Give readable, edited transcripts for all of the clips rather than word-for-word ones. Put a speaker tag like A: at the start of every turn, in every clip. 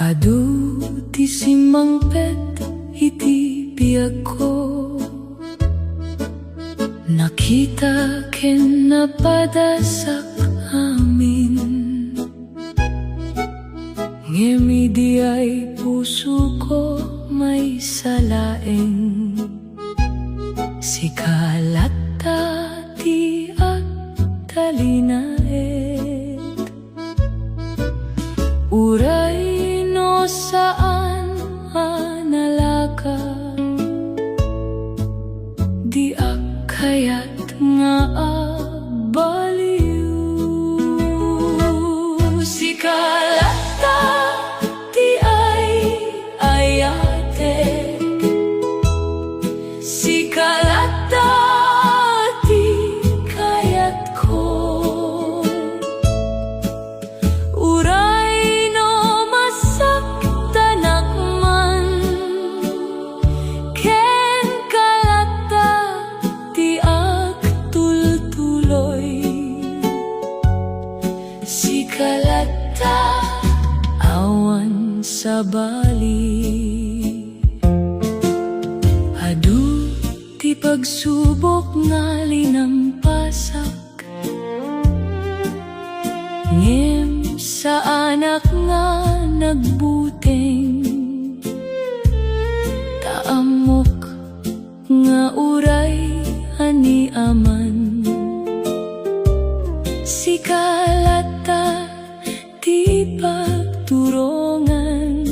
A: Adu ti simangpet iti biag ko, nakita ken napadasak amin. Ngemi di ay puso ko may salaeng, sikalata ti agtalinaet. Uray no saan analaka, di akayat nga baliw. Sikalata ti ay ayatek, sikalata ti kayat ko. Uray no masaktan akman, ken kalata ti agtultuloy. Sikalata awan sa bali, adu ti pagsubok nga linampasak. Ngem sa anak nga nagbuteng, taamok nga uray ani aman. Sikalata ti pagturongan,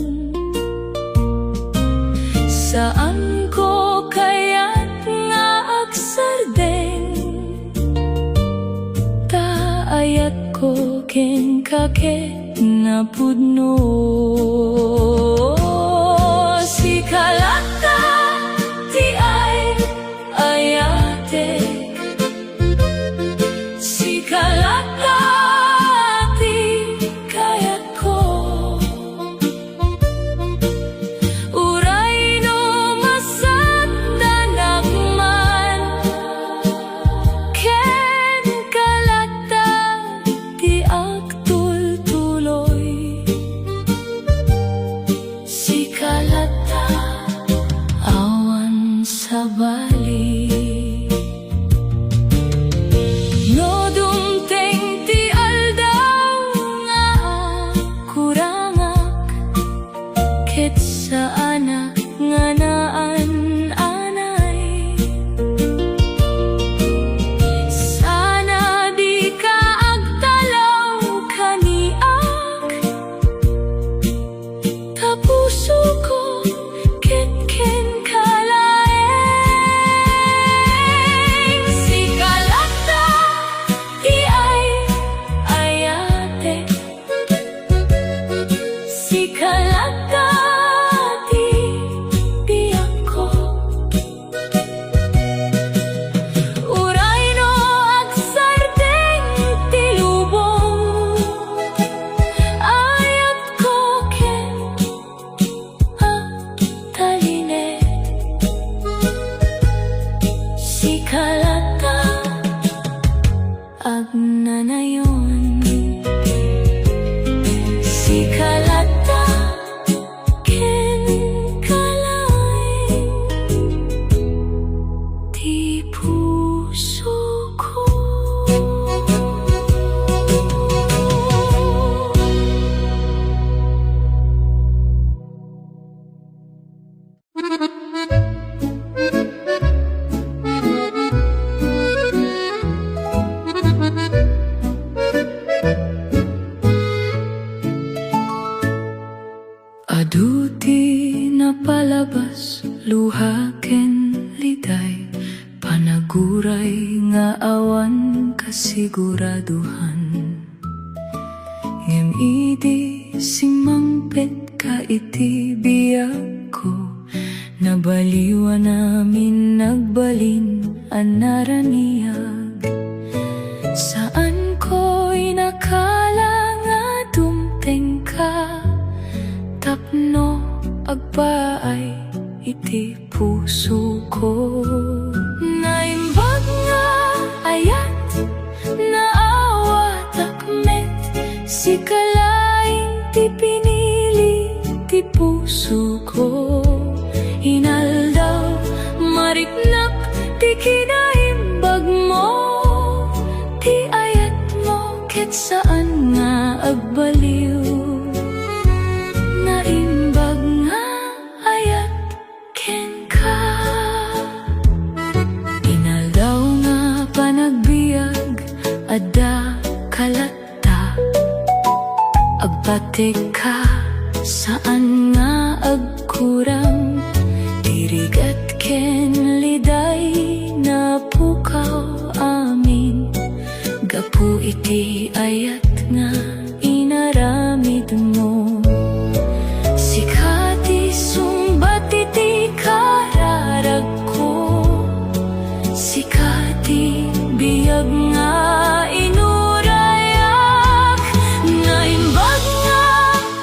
A: saan ko kayat nga agsardeng, taayat ko ken kake na pudno. Sikalata ti ay ayatek, sikalata ti kayat ko. Uray no masaktan akman, ken kalata ti agtultuloy. Sikalata awan sa bali, no dumteng ti aldaw nga kurangak, ket sa anak nga naan-anay. Sana di ka agtalaw kaniak, tapuso ko ken kalaeng. Sikalata ti ay ayatek, sikalata ti biyak ko. Uray no agsardeng ti lubong, ayat ko ken agtalinet. Sikalata agnanayon, sikalata ken kalaeng ti puso ko. Adu ti napalabas luha ken liday, panaguray nga awan kasiguraduhan. Ngem idi simangpet ka iti biag ko, nabaliwan namin nagbalin anaraniag. Saan ko'y nakala nga dumteng ka, tapno agpaay iti puso ko. Naimbag nga ayat na awat akmet, sikalaing ti pinili ti puso ko. Inaldaw, mariknak, ti kinaimbag mo, ti ayat mo, ket saan nga agbaliw. Naimbag nga ayat ken ka. Inaldaw nga panagbiag, adda kalata, agpatik ka, saan nga agkurang, dirigat ken liday na pukaw amin, gapu iti ayat nga inaramid mo. Sikati sumbat iti kararag ko, sikati biyag nga inurayak, naimbag nga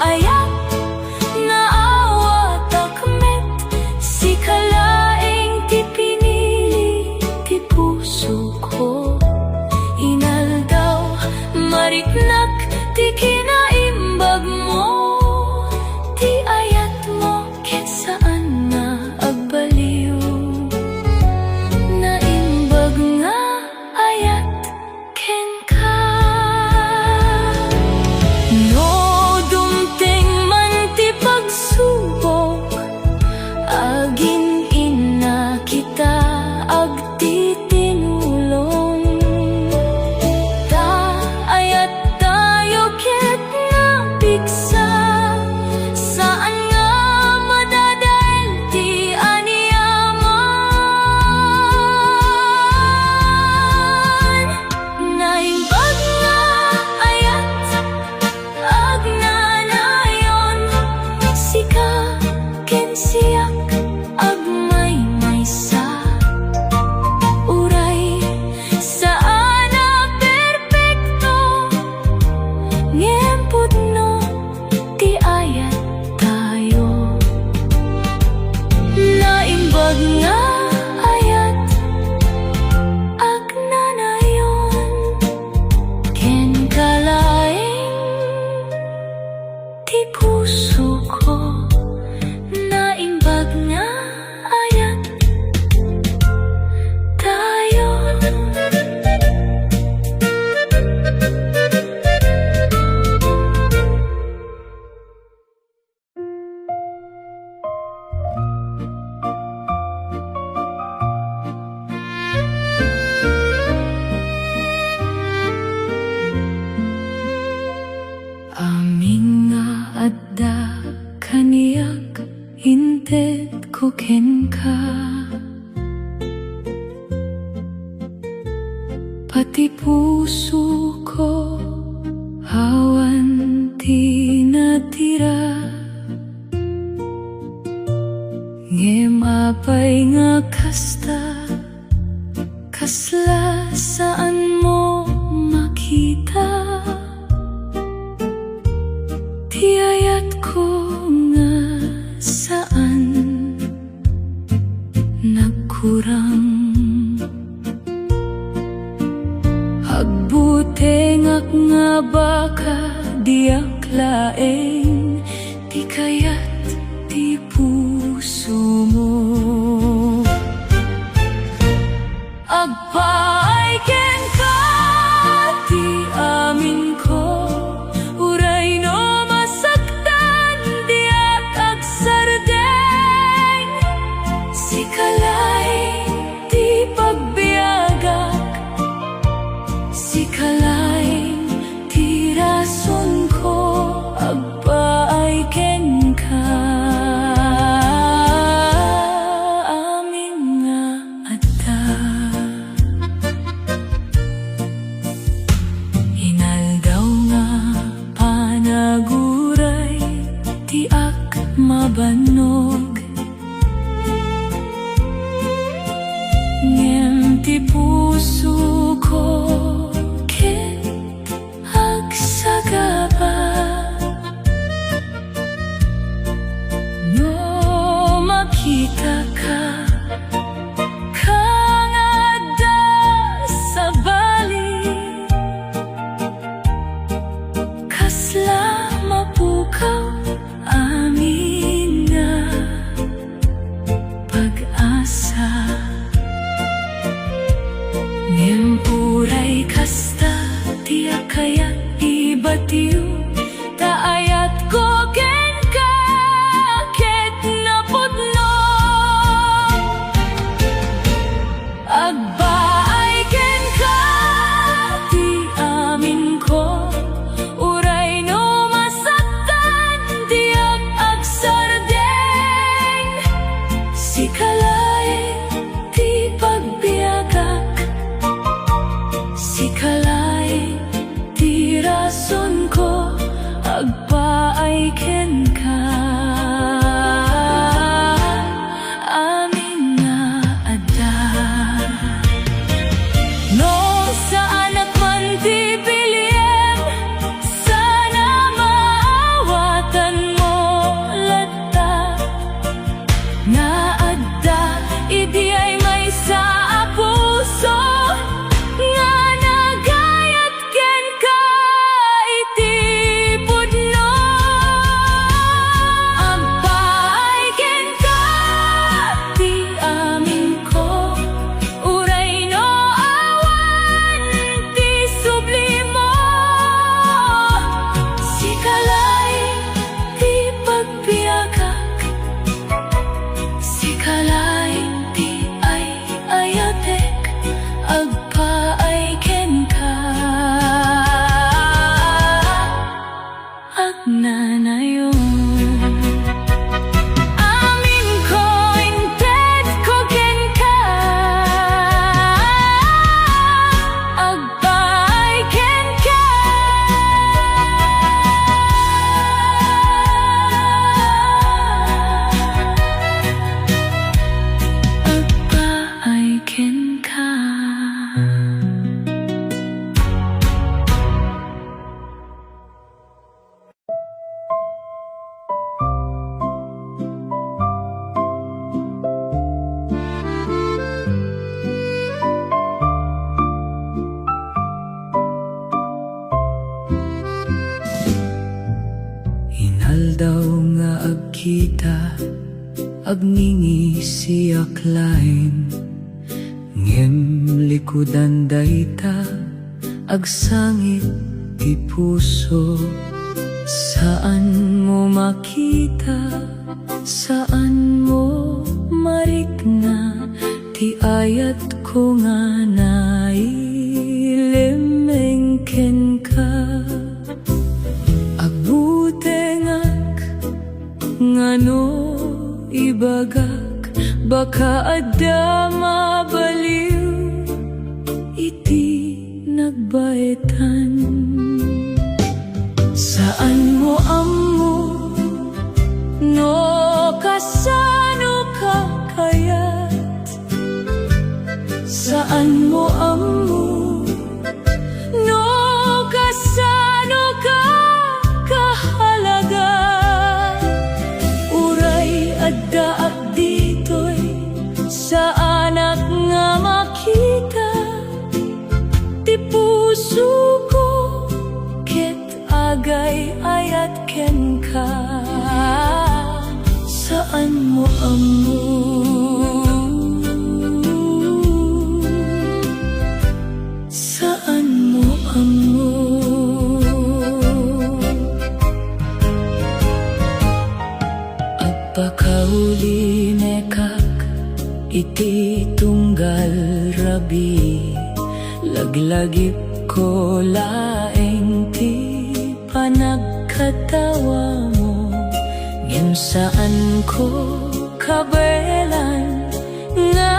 A: ayat na awat akmet, sikalaeng ti pinili ti puso ko. Inaldaw, mariknak, ti kinaimbag mo, ti ayat mo, ket saan nga agbaliw. Naimbag nga ayat ken ka. No dumteng man ti pagsubok, agin ina kita agtitinulong. Ta ayat tayo ket napiksa, saan nga madadael ti aniyaman. Naimbag nga ayat agnanayon, sika ken siak agmaymaysa, uray saan na perpekto, ngem pudno ti ayat tayo. Naimbag nga ayat agnanayon, ken kalaeng ti puso ko. Naimbag nga ayat tayo. Amin nga adda kaniyak, inted ko ken ka, pati puso ko awan ti natira, ngem apay nga kasta, kasla saan mo makita, ti ayat ko nga saan nagkurang. Agbutengak nga baka diak laeng, ti kayat ti puso mo. Agpaay ken ka ti amin ko, uray no masaktan diak agsardeng, sikalay ti pagbiagak, sikalay ti rason ko, agpaay ken ka. Amin nga adda, inaldaw nga panaguray, ti ak mabanog, ngem ti puso ko ket agsagaba. No makita ka, kang adda sa bali, kasla mapukaw amin.
B: Aldaw nga agkita, agningi siya klaim, ngem likudan dayta, agsangit ti puso. Saan mo makita, saan mo marikna, ti ayat ko nga nailimengken ka. Agutengak ngano ibagak, baka adda mabaliw iti nagbaetan. Saan mo ammo no kasano ka kayat? Saan mo ammo no kasano ka kahalaga? Uray adda dito'y sa anak nga makita, ti puso ko ket agay ayat ken ka. Saan mo ammo? Saan mo ammo? Agpakauli mekak iti tunggal rabi, laglagip ko laeng ti panagkatawa mo. Ngem saan ko kabelan nga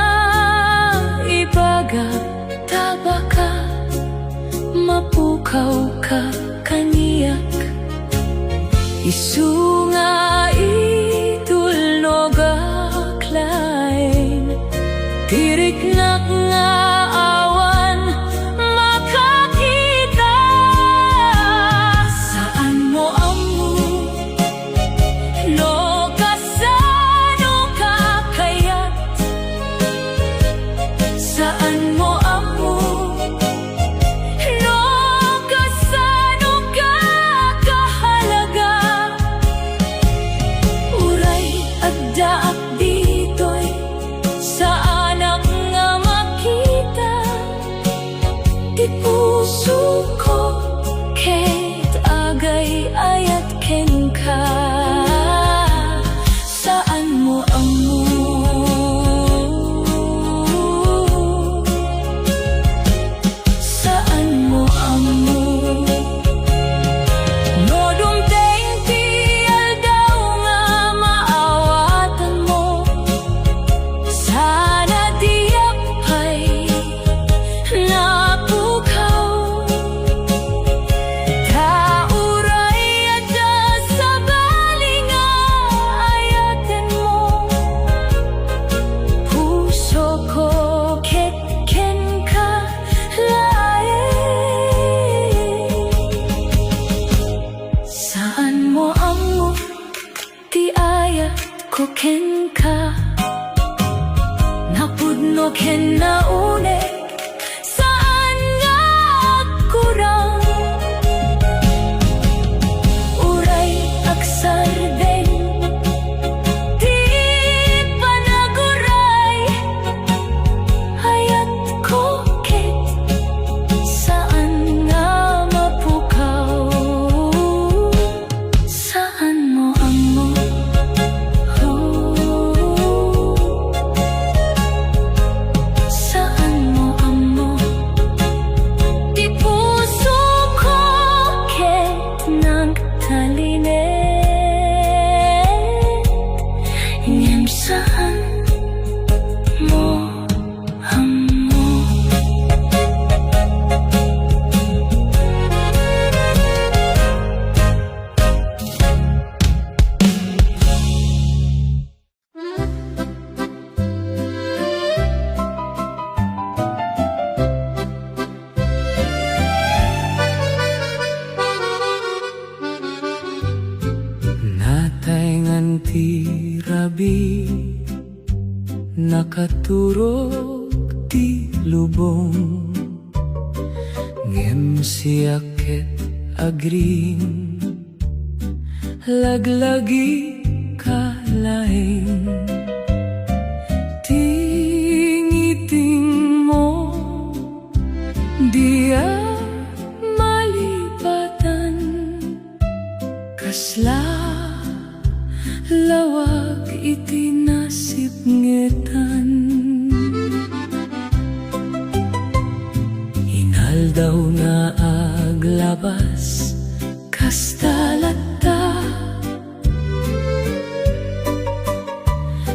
B: ibagak, tabaka mapukaw ka kaniyak. Isu nga itulnog aklain, tiriknak nga awan makakita. Saan mo ammo no kasano ka kayat? Saan mo ammo no kasano ka kahalaga? Uray adda dito'y sa anak nga makita, ti puso ko ket agay ayat ken ka. Saan mo ammo? Saan mo ammo? No dumteng ti aldaw nga maawatan mo, sana di apay napukaw. Tauray adda sa baling ayaten mo, puso ko ket ken ka laeng. Saan mo ammo ti ayat ko ken ka, napudno ken naune, saan nga agkurang? Uray agsardeng ti panaguray, hayat ko ket saan nga mapukaw? Saan mo ammo? Saan mo ammo? Ti puso ko ket nagtalinet, ngem saan mo ammo? Natayngan ti rabi, nakaturog ti lubong, ngem siya ket agrim,
A: laglagi kalaing tingiting mo diya malipatan kasla lawag itinasip ngetan hinal daw nga aglabas kastalata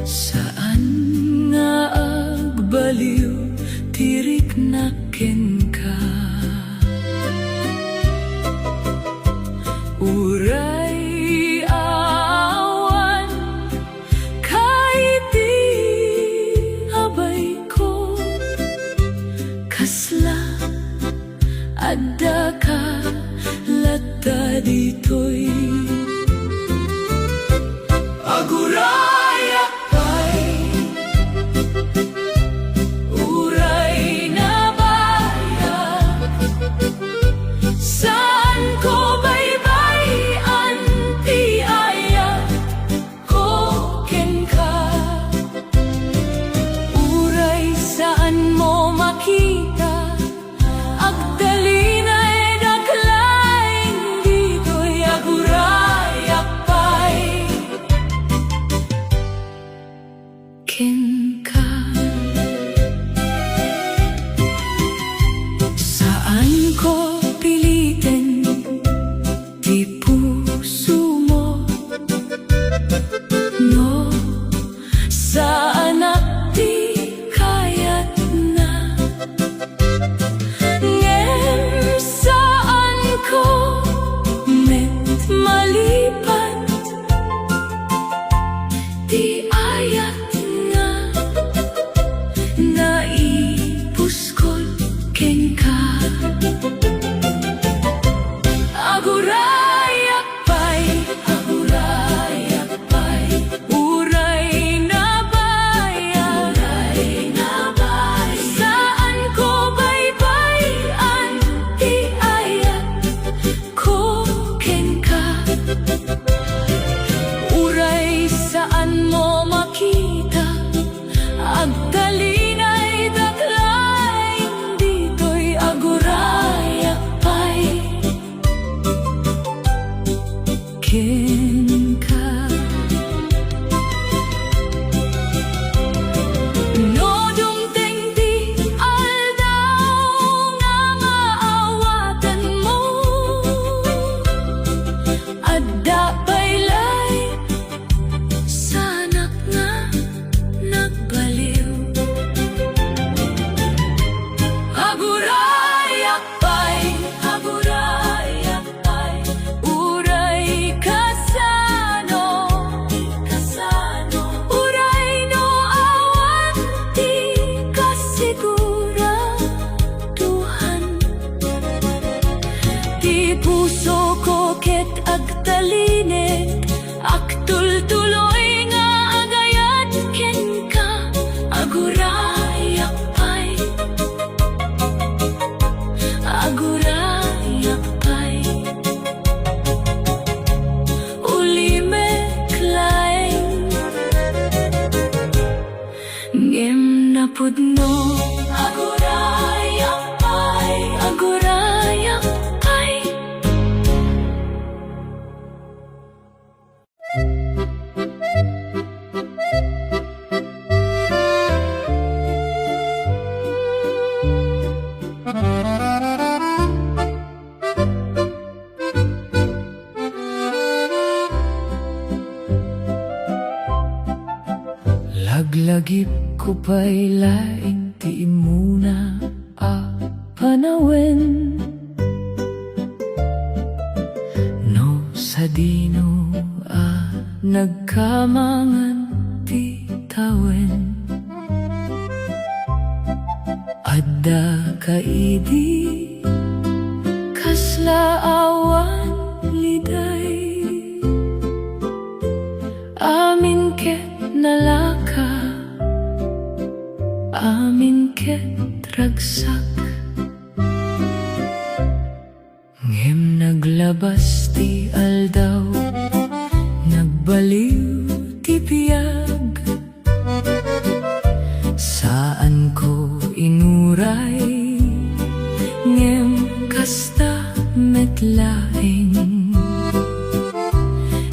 A: saan nga agbaliw tirik na ken ka uray awan kahit di abay ko kasla adda ka lata ditoy aguraya pay uray na baya saan ko baybayan ti aya ko ken ka uray saan mo makita agdalinay daklain dito'y aguraya pay ken ka saan ko pilitin di puso mo no saan di kayat na ngem saan ko met malipat di ayat nga naipuskol ken ka aguraya pay uray na baya saan ko baybayan ti ayat ko ken ka uray saan mo makita agdalinay daklain dito'y aguraya pay ken ka no dumteng di aldaw nga maawatan mo adda baylay sanak nga nagbaliw aguraya pay uray kasano uray no awan di kasiguraduhan di puso ko ket agtalinit agtultuloy nga agayat ken ka aguraya pay ulime klaing ngem napudno aguraya pay laglagip ko pa'y laing ti muna a panawen no sa dino a nagkamangan ti tawen adda kaidi kasla awan liday amin ket nalaka amin ket ragsak ngem naglabas ti aldaw nagbaliw ti biyag. Saan ko inuray ngem kasta metlaeng.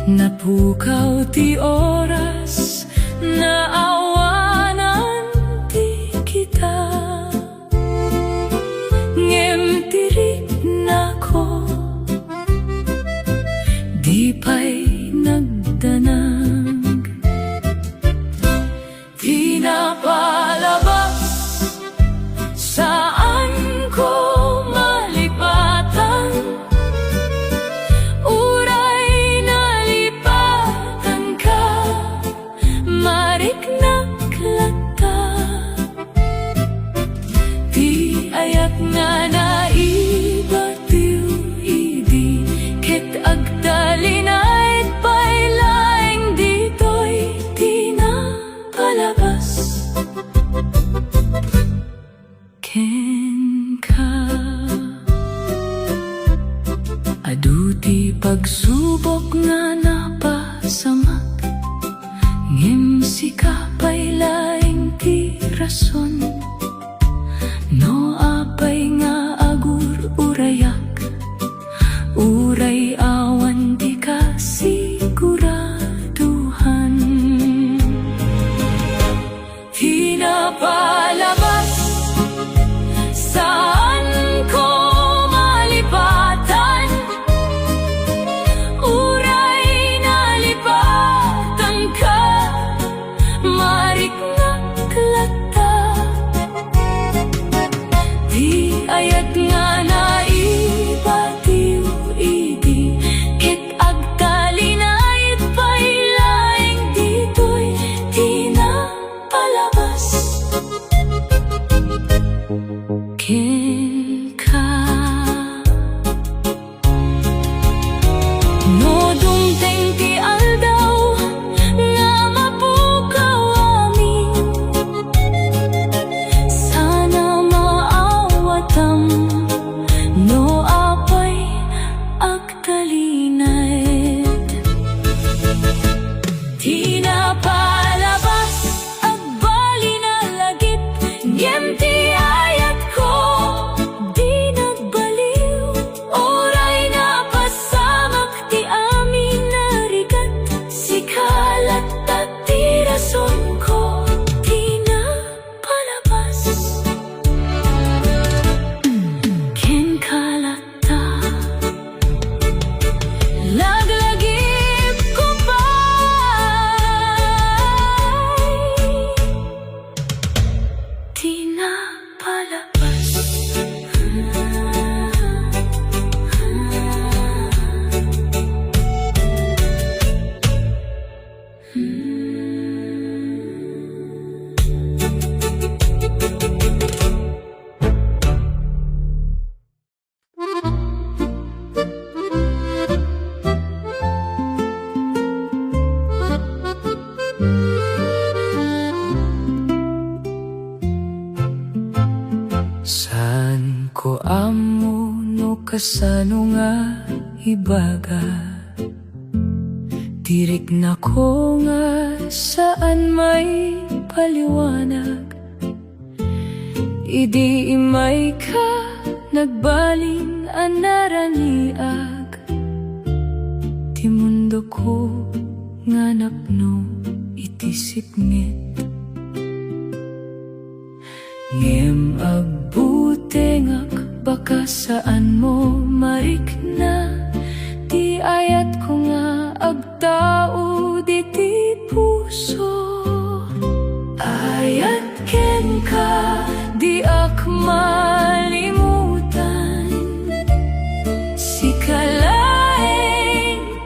A: Napukaw ti oras na awanan ti kita. Ngem tirik na ko di pa'y nagdanag. Di napalabas saan ko malipatan. Uray nalipatan ka, mariknaklata. Di ayat nga naibatiw idi, ket agdalinait pailaeng dito'y di napalabas. Ken ka adu ti pagsubok nga napasamak, ngem sika pailaeng ti rason. No apay nga agur urayak, uray awan di ka siguraduhan. Di napalabas saan ko malipatan. Uray nalipatan ka, mariknaklata. Di ayat nga naibatiw idi, ket agdalinait pailaeng dito'y di napalabas. Ken ka no dumteng ti aldaw nga mapukaw amin. Sana maawatam no apay agdalinait. Di napalabas agbali na lagip, ngem ti ayat ko di nagbaliw. Oray napasamak ti amin narigat, sikalat at ti rason ko di napalabas. Ken kalata laglagip ko pa'y di napalabas. Saan ko amo no kasano nga ibaga. Tirik na ko nga saan may paliwanag. Idi imay ka nagbalin anaraniag. Ti mundo ko nga napno iti sipnget. Ngem agbutengak baka saan mo marikna. Di ayat ko nga agtao di ti puso. Ayat ken ka di ak malimutan. Sikalaeng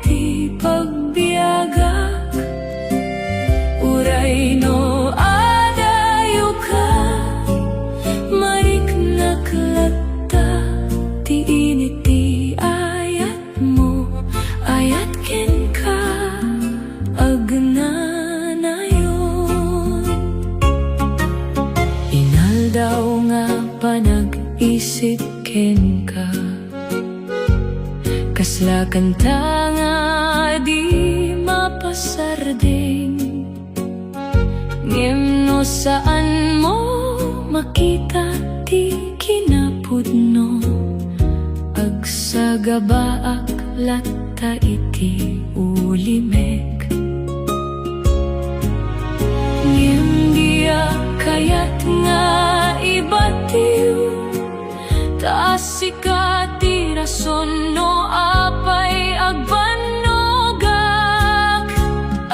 A: ti pagbiagak. Uray no adayo ka, mariknaklata. Ti init ti ayat mo, ayat sarding. Ngem no saan mo makita ti kinapudno, agsagabaak latta iti ulimek. Ngem dia kayat nga ibatiw, taas sikati rason no apay agbanogak.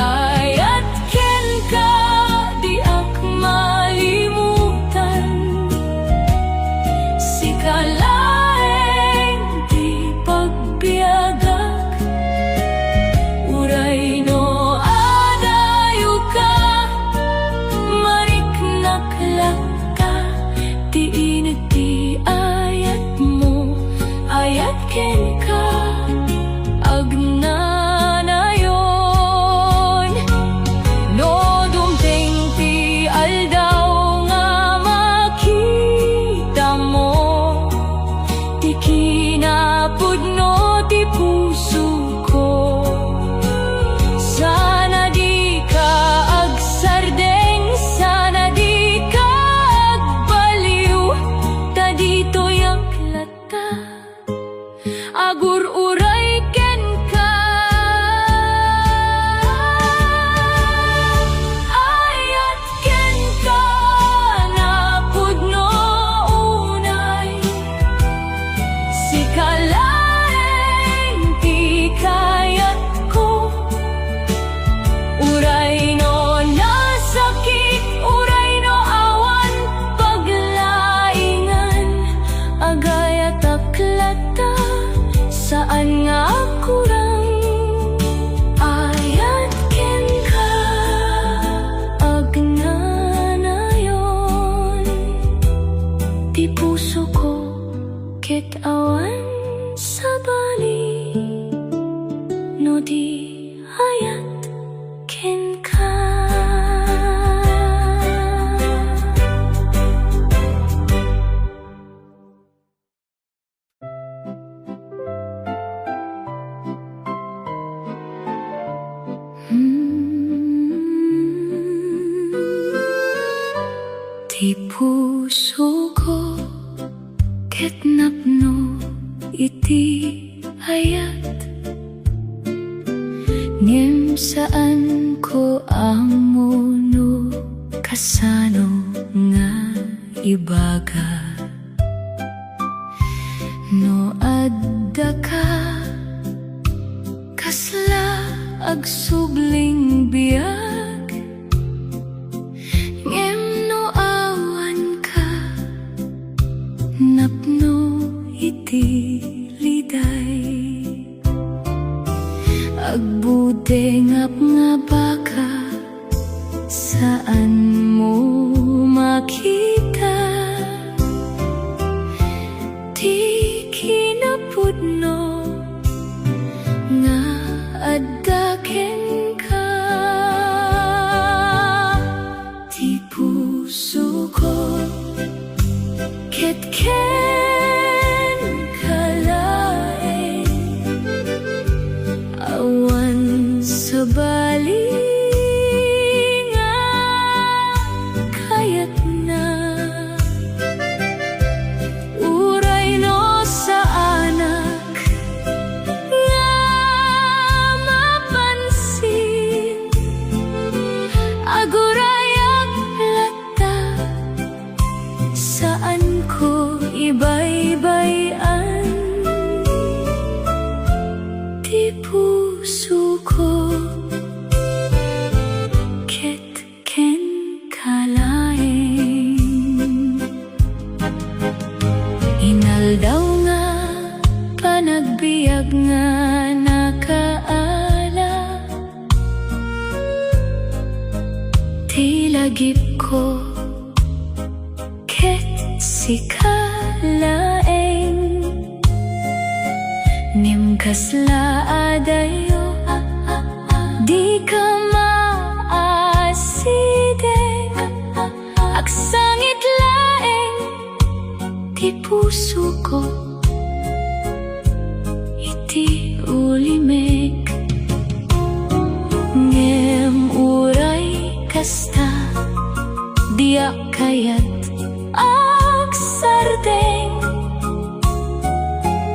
A: Ayat ken ka di ak malimutan, sikalaeng di pagbiagak. Uray no adayo ka, mariknak lakta, ti initi ayat mo, ayat ken ka agnanayon. No dumteng ti aldaw nga makita mo, ti kinapudno ti puso ko. Sana di ka agsardeng, sana di ka agbaliw, ta dito yang klata agur uray ken ka. Ayat ken ka napudno unay, sikalaeng ti kayat ko. Uray no nasakit, uray no awan paglaingan, agayat aklata saan nga kurang. Ayat ken ka agnanayon, ti puso ko ket awan sa bali, no di ayat ken ka. Ti puso ko ket napno iti ayat, ngem saan ko amuno kasano nga ibaga. No adda ka kasla agsubling biag, ngem no awan ka napno iti liday. Agbudengap nga baka saan mo makita, ti kinapudno nga adda ken ka. Ti puso ko ket ken kalaeng, awan sa bali nga kayat na. Uray no sa anak nga mapansin, agurayak lata saan ko ibaybayan. Ti puso ko ket ken kalaeng, inaldaw nga panagbiag nga nakaala, ti lagip ko ket sikalaeng, nim kasla adayo di ka maasideng, aksangit laeng ti puso ko iti ulimek. Ngem
B: diya kayat agsardeng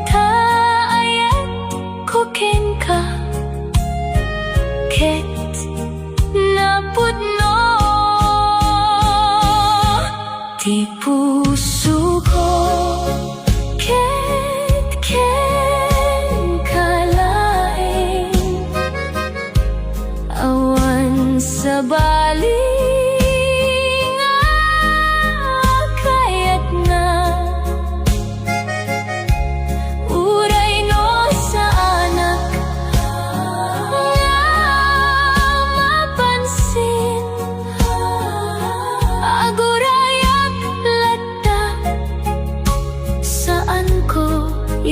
B: taayat ko ken ka ket napudno ti puso ko ket ken kalaeng awan sa bali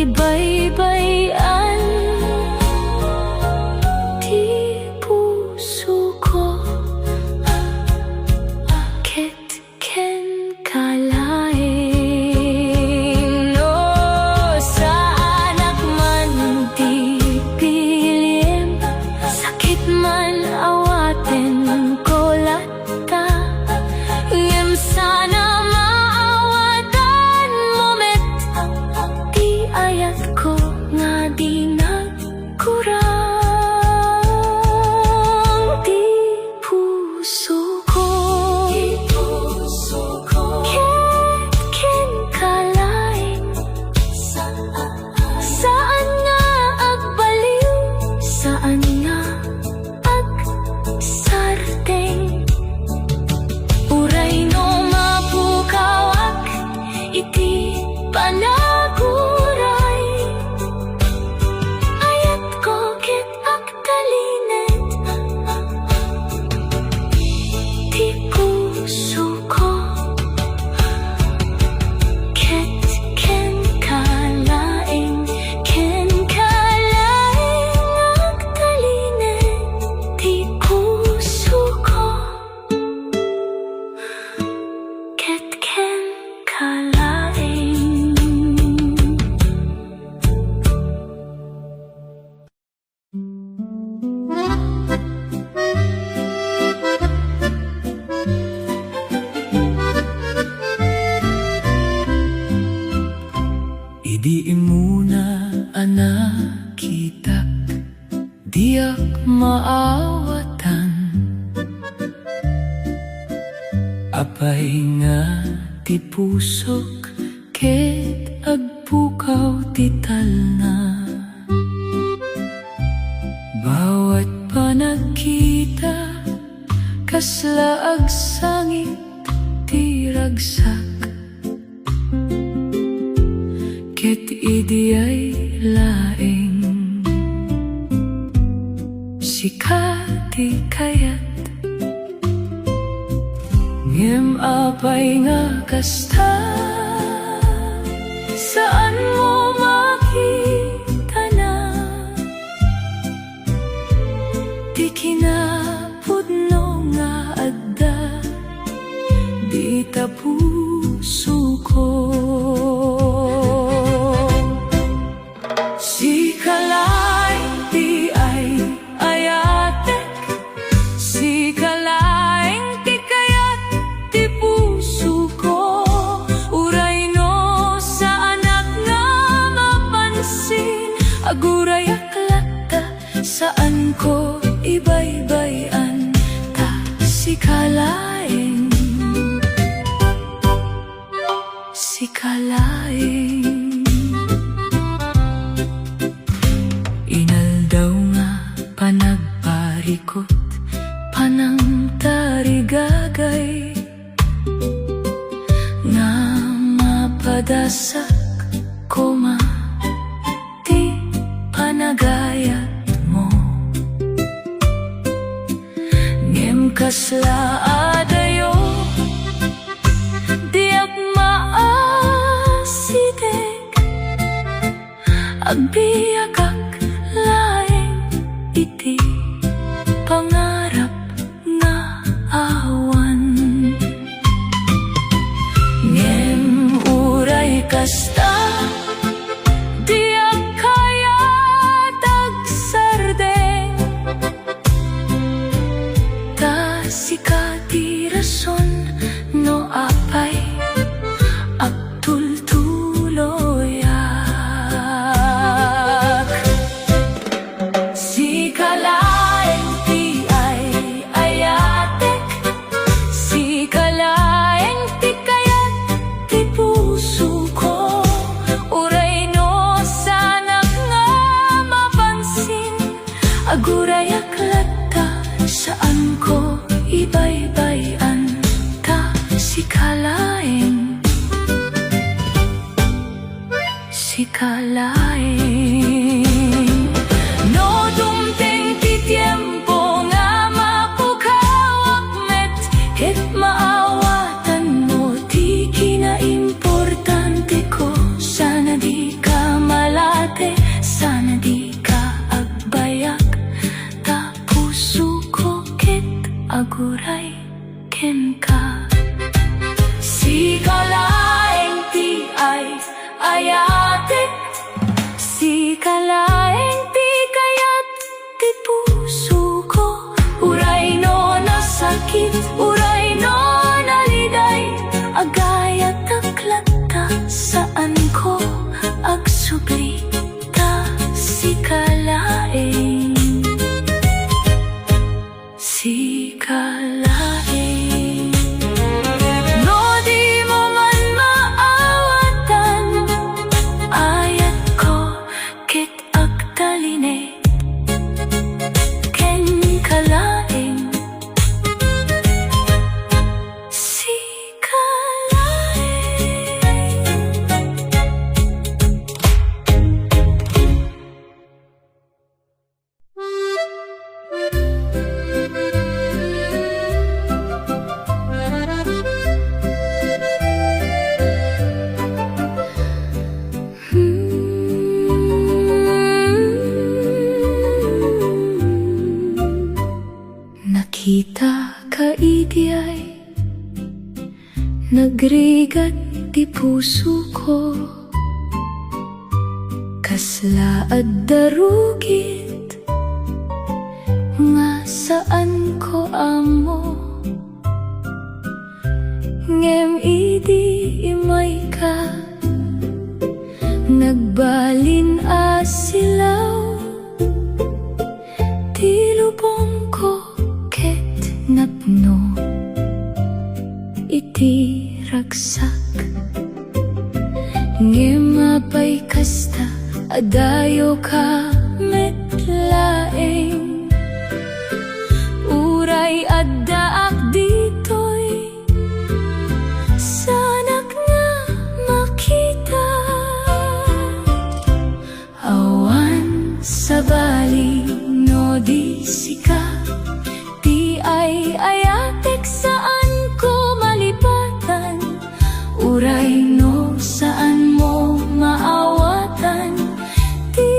B: ibaybayan ti puso ko ket ken kalaeng no sa anak man ti piliem sakit man awaten ko latta ngem sana ayat ko nga di nagkurang di puso ko ket ken kalaeng saan nga agbaliw saan nga agsardeng uray no mapukawak iti panago
A: Di muna anak kita diak maawatan apay nga ti pusok ket agpukaw ti talna bawat panagkita kasla agsangit ti ragsak ket idiyay laeng sikati kayat ngem apay nga kasta saan mo makita na di kinapudno nga adda di ta puso ko si kalay ti ay ayatek si kalaeng ti kayat ti puso ko uray no sa anak nga mapansin aguray aklata saan ko ibaybayan ta si kalaeng inaldaw nga panagparikot panang tarigagay nga mapadasak koma ti panagayat mo ngem kasla adayo diak maasidek agbiagak laeng iti pangarap nga awan ngem uray kasta diak kaya tagsardeng ta sikati rason kalaing. No dumteng ti tiempo nga mapukawak met, ket maawatan mo ti kinaimportante ko. Sana di ka malate, sana di ka agbayak, ta puso ko ket aguray ken ka. Si kalaeng ti ay ayatek, si kalaeng ti kayat ti puso ko. Uray no nasakit, uray no naliday, agayat aklata saan ko agsublita. Si kalaeng, si kalaeng. No di mo man maawatan, ayat ko ket agtalinay ken kalaeng. Si kalaeng. Nakita ka idiay, nagrigat di puso ko, kaslaad darugit nga saan ko amo. Ngem idi imay ka, nagbalin asilaw, ti lubong ko ket napno iti ragsak. Ngem apay kasta adayo ka met laeng, uray addaak ditoy sanak nga makita. Awan sa bali no di sika, di ay ayatek saan ko malipatan. Uray no saan mo maawatan, di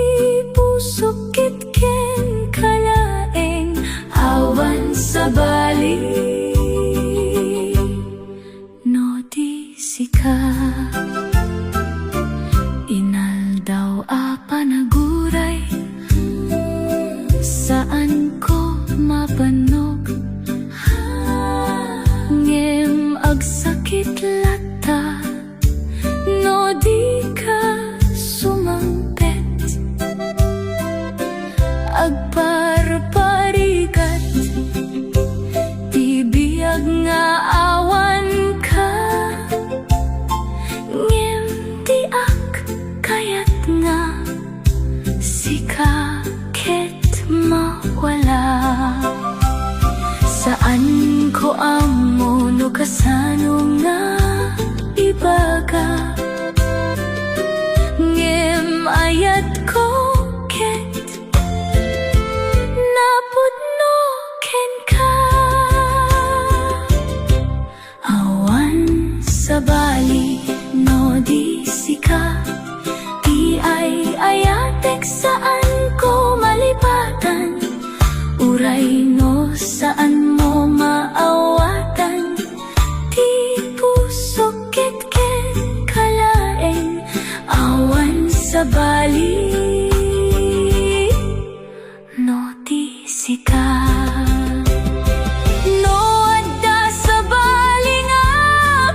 A: puso kit ken kalaeng. Awan sa bali no di sika, inaldaw a panaguray saan ko mapanog. Ngem agsakit lata no di ka sumampet, agparparigat di biyag nga awan ka. Ngem di ak kayat nga sika ket mawala. Saan ko amo no kasano nga ibaga. Ngem ayat ko ket napudno ken ka. Awan sa bali no di sika, di ay ayatek saan ko malipatan. Uray no saan mo maawatan, di puso ket ken kalaeng. Awan sa bali no di sika. No adda sa bali nga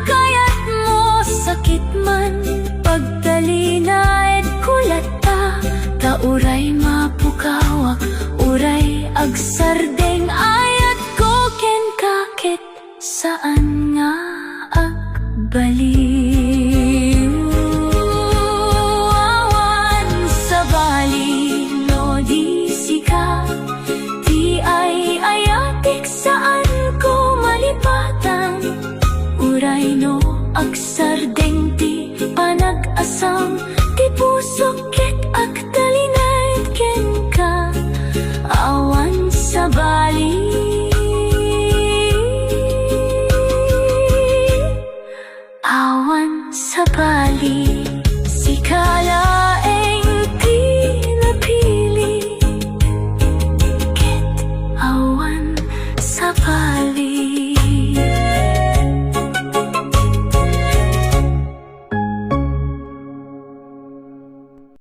A: kayat mo sakit man, pagtalina et kulata, ta uray mapukawak, uray agsardeng ayat ko ken kakit saan nga agbaliw. Awan sa bali no di sika, di ay ayatik saan ko malipatan. Uray no agsardeng ti panag-asam, ti
B: puso ket